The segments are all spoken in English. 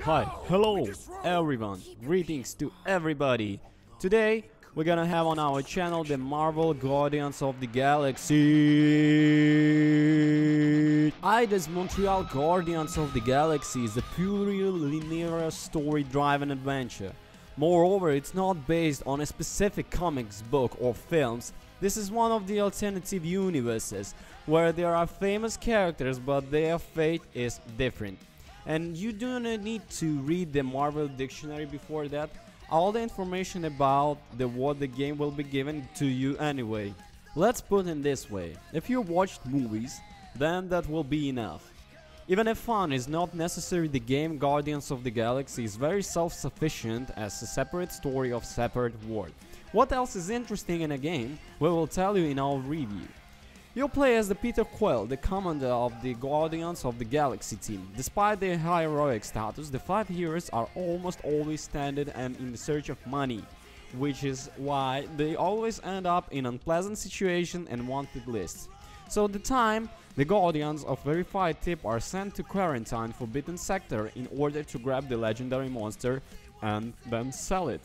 Hi, hello everyone, greetings to everybody. Today we're gonna have on our channel the Marvel Guardians of the Galaxy. Eidos Montreal Guardians of the Galaxy is a purely linear story-driven adventure. Moreover, it's not based on a specific comics book or films. This is one of the alternative universes where there are famous characters but their fate is different. And you do not need to read the Marvel dictionary before that. All the information about what the game will be given to you anyway. Let's put it this way, if you watched movies, then that will be enough. Even if fun is not necessary, the game Guardians of the Galaxy is very self-sufficient as a separate story of separate world. What else is interesting in a game, we will tell you in our review. You'll play as the Peter Quill, the commander of the Guardians of the Galaxy team. Despite their heroic status, the 5 heroes are almost always stranded and in the search of money, which is why they always end up in unpleasant situations and wanted lists. So at the time, the Guardians of Verified Tip are sent to quarantine Forbidden Sector in order to grab the legendary monster and then sell it.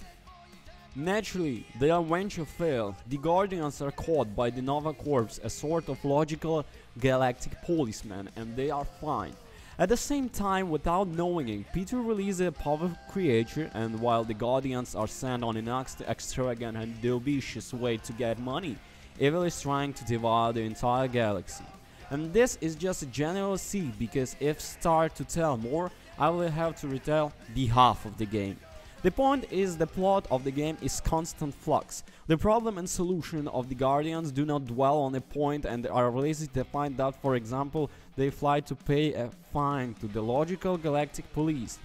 Naturally, their venture failed. The Guardians are caught by the Nova Corps, a sort of logical galactic policeman, and they are fine. At the same time, without knowing it, Peter releases a powerful creature, and while the Guardians are sent on an extravagant and ambitious way to get money, Evil is trying to devour the entire galaxy. And this is just a general seed, because if start to tell more, I will have to retell the half of the game. The point is the plot of the game is constant flux. The problem and solution of the Guardians do not dwell on a point and are lazy to find out. For example, they fly to pay a fine to the logical galactic police.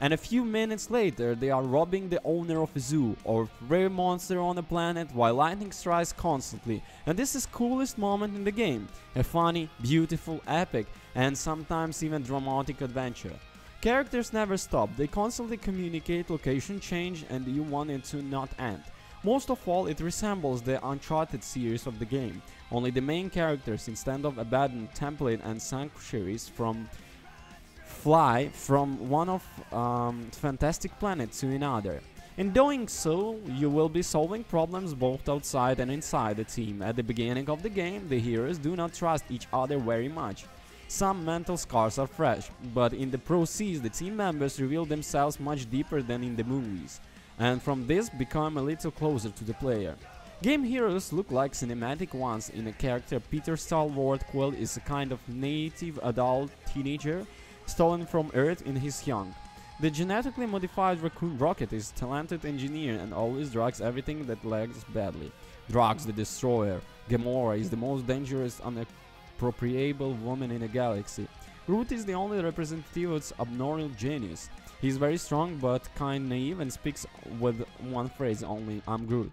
And a few minutes later they are robbing the owner of a zoo or rare monster on a planet while lightning strikes constantly. And this is coolest moment in the game. A funny, beautiful, epic and sometimes even dramatic adventure. Characters never stop, they constantly communicate, location change, and you want it to not end. Most of all, it resembles the Uncharted series of the game, only the main characters, instead of abandoned template and sanctuaries, fly from one of fantastic planet to another. In doing so, you will be solving problems both outside and inside the team. At the beginning of the game, the heroes do not trust each other very much. Some mental scars are fresh, but in the process the team members reveal themselves much deeper than in the movies, and from this become a little closer to the player. Game heroes look like cinematic ones. In a character, Peter Stalwart Quill is a kind of native adult teenager stolen from Earth in his young. The genetically modified Raccoon Rocket is a talented engineer and always drugs everything that lags badly. Drugs the Destroyer. Gamora is the most dangerous appropriable woman in a galaxy. Groot is the only representative of abnormal genius. He is very strong but kind naive and speaks with one phrase only, I'm Groot.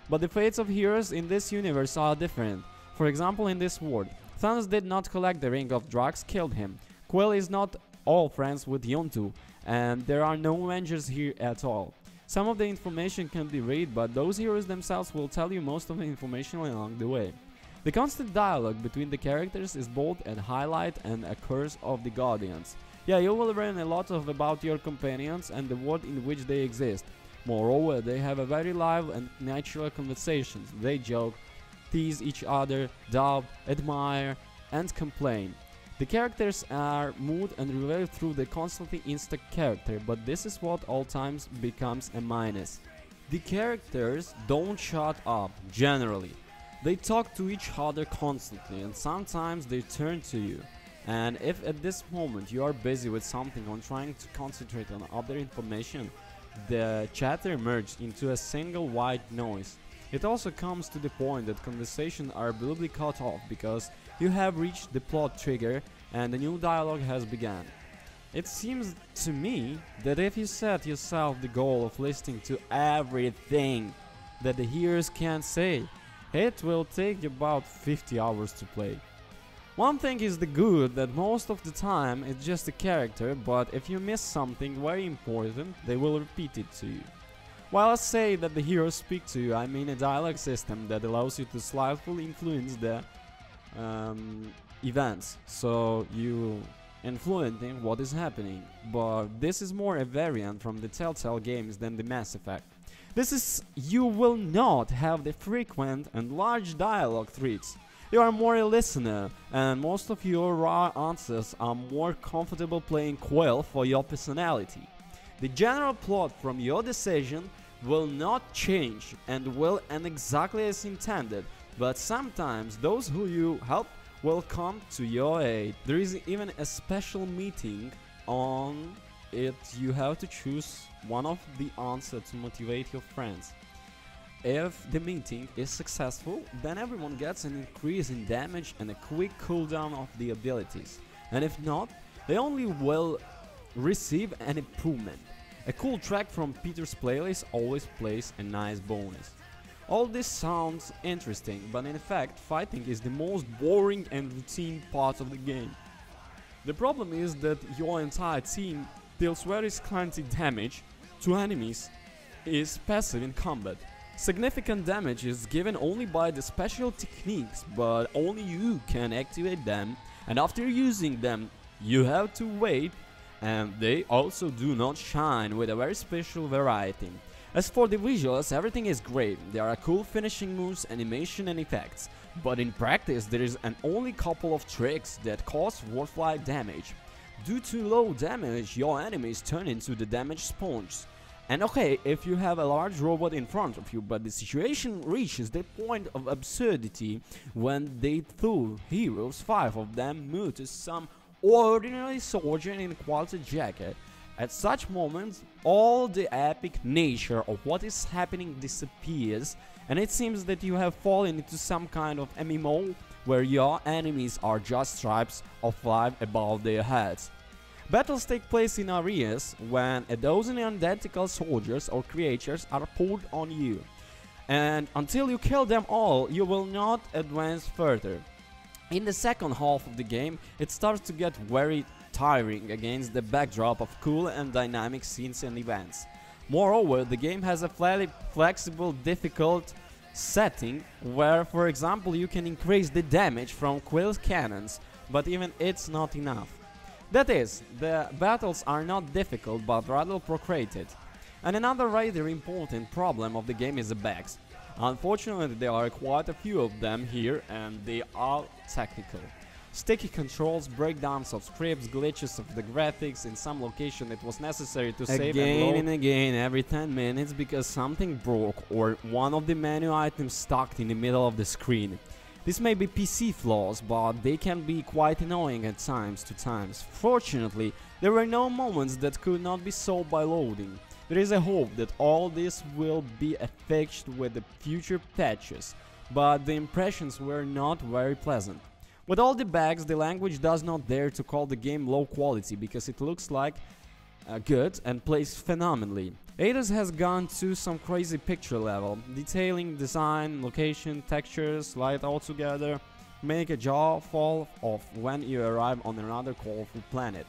But the fates of heroes in this universe are different. For example, in this world, Thanos did not collect the Ring of Drugs, killed him. Quill is not all friends with Yondu, and there are no Avengers here at all. Some of the information can be read, but those heroes themselves will tell you most of the information along the way. The constant dialogue between the characters is both a highlight and a curse of the Guardians. Yeah, you will learn a lot about your companions and the world in which they exist. Moreover, they have a very live and natural conversations. They joke, tease each other, doubt, admire, and complain. The characters are moved and revealed through the constantly instant character, but this is what all times becomes a minus. The characters don't shut up, generally. They talk to each other constantly and sometimes they turn to you. And if at this moment you are busy with something or trying to concentrate on other information, the chatter merges into a single white noise. It also comes to the point that conversations are abruptly cut off because you have reached the plot trigger and a new dialogue has begun. It seems to me that if you set yourself the goal of listening to everything that the heroes can say, it will take about 50 hours to play. One thing is the good that most of the time it's just a character, but if you miss something very important, they will repeat it to you. While I say that the heroes speak to you, I mean a dialogue system that allows you to slightly influence the events, so you influencing what is happening, but this is more a variant from the Telltale games than the Mass Effect. This is, you will not have the frequent and large dialogue threads. You are more a listener, and most of your raw answers are more comfortable playing Quill for your personality. The general plot from your decision will not change and will end exactly as intended, but sometimes those who you help will come to your aid. There is even a special meeting on it. You have to choose one of the answers to motivate your friends. If the meeting is successful, then everyone gets an increase in damage and a quick cooldown of the abilities, and if not, they only will receive an improvement. A cool track from Peter's playlist always plays a nice bonus. All this sounds interesting, but in fact fighting is the most boring and routine part of the game. The problem is that your entire team deals very scanty damage to enemies, is passive in combat. Significant damage is given only by the special techniques, but only you can activate them, and after using them you have to wait, and they also do not shine with a very special variety. As for the visuals, everything is great. There are cool finishing moves, animation and effects, but in practice there is an only couple of tricks that cause worthwhile damage. Due to low damage, your enemies turn into the damage sponge. And okay, if you have a large robot in front of you, but the situation reaches the point of absurdity when they two heroes, 5 of them, move to some ordinary soldier in a quality jacket. At such moments, all the epic nature of what is happening disappears, and it seems that you have fallen into some kind of MMO where your enemies are just stripes of light above their heads. Battles take place in areas when a dozen identical soldiers or creatures are poured on you, and until you kill them all, you will not advance further. In the second half of the game, it starts to get very tiring against the backdrop of cool and dynamic scenes and events. Moreover, the game has a fairly flexible, difficult setting where, for example, you can increase the damage from Quill's cannons, but even it's not enough. That is, the battles are not difficult but rather procreated. And another rather important problem of the game is the bugs. Unfortunately, there are quite a few of them here, and they are technical. Sticky controls, breakdowns of scripts, glitches of the graphics. In some location it was necessary to save again and again every 10 minutes because something broke or one of the menu items stuck in the middle of the screen. This may be PC flaws, but they can be quite annoying at times. Fortunately, there were no moments that could not be solved by loading. There is a hope that all this will be fixed with the future patches, but the impressions were not very pleasant. With all the bugs, the language does not dare to call the game low quality because it looks like good and plays phenomenally. Eidos has gone to some crazy picture level, detailing design, location, textures, light altogether, make a jaw fall off when you arrive on another colorful planet.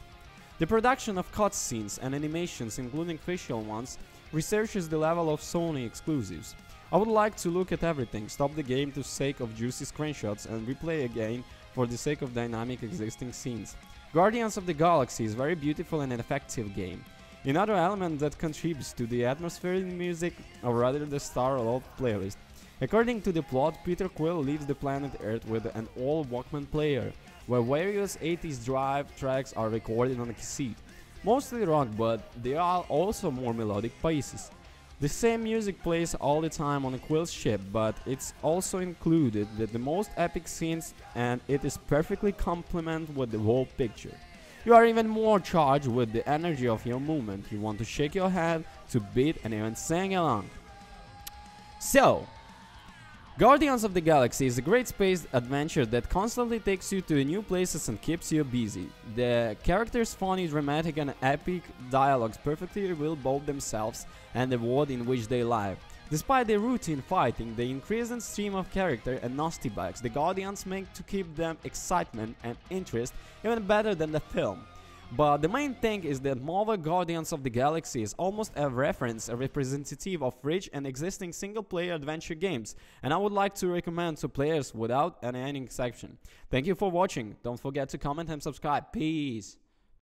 The production of cutscenes and animations, including facial ones, researches the level of Sony exclusives. I would like to look at everything, stop the game to sake of juicy screenshots and replay again for the sake of dynamic existing scenes. Guardians of the Galaxy is a very beautiful and effective game. Another element that contributes to the atmosphere in music, or rather the Star-Lord playlist. According to the plot, Peter Quill leaves the planet Earth with an old Walkman player, where various 80s drive tracks are recorded on a cassette. Mostly rock, but there are also more melodic pieces. The same music plays all the time on a Quill's ship, but it's also included with the most epic scenes, and it is perfectly complement with the whole picture. You are even more charged with the energy of your movement. You want to shake your head, to beat and even sing along. So, Guardians of the Galaxy is a great space adventure that constantly takes you to new places and keeps you busy. The characters' funny, dramatic and epic dialogues perfectly reveal both themselves and the world in which they live. Despite their routine fighting, the increasing stream of character and nasty bugs the Guardians make to keep them excitement and interest even better than the film. But the main thing is that Marvel Guardians of the Galaxy is almost a representative of rich and existing single-player adventure games, and I would like to recommend to players without any exception. Thank you for watching, don't forget to comment and subscribe, peace!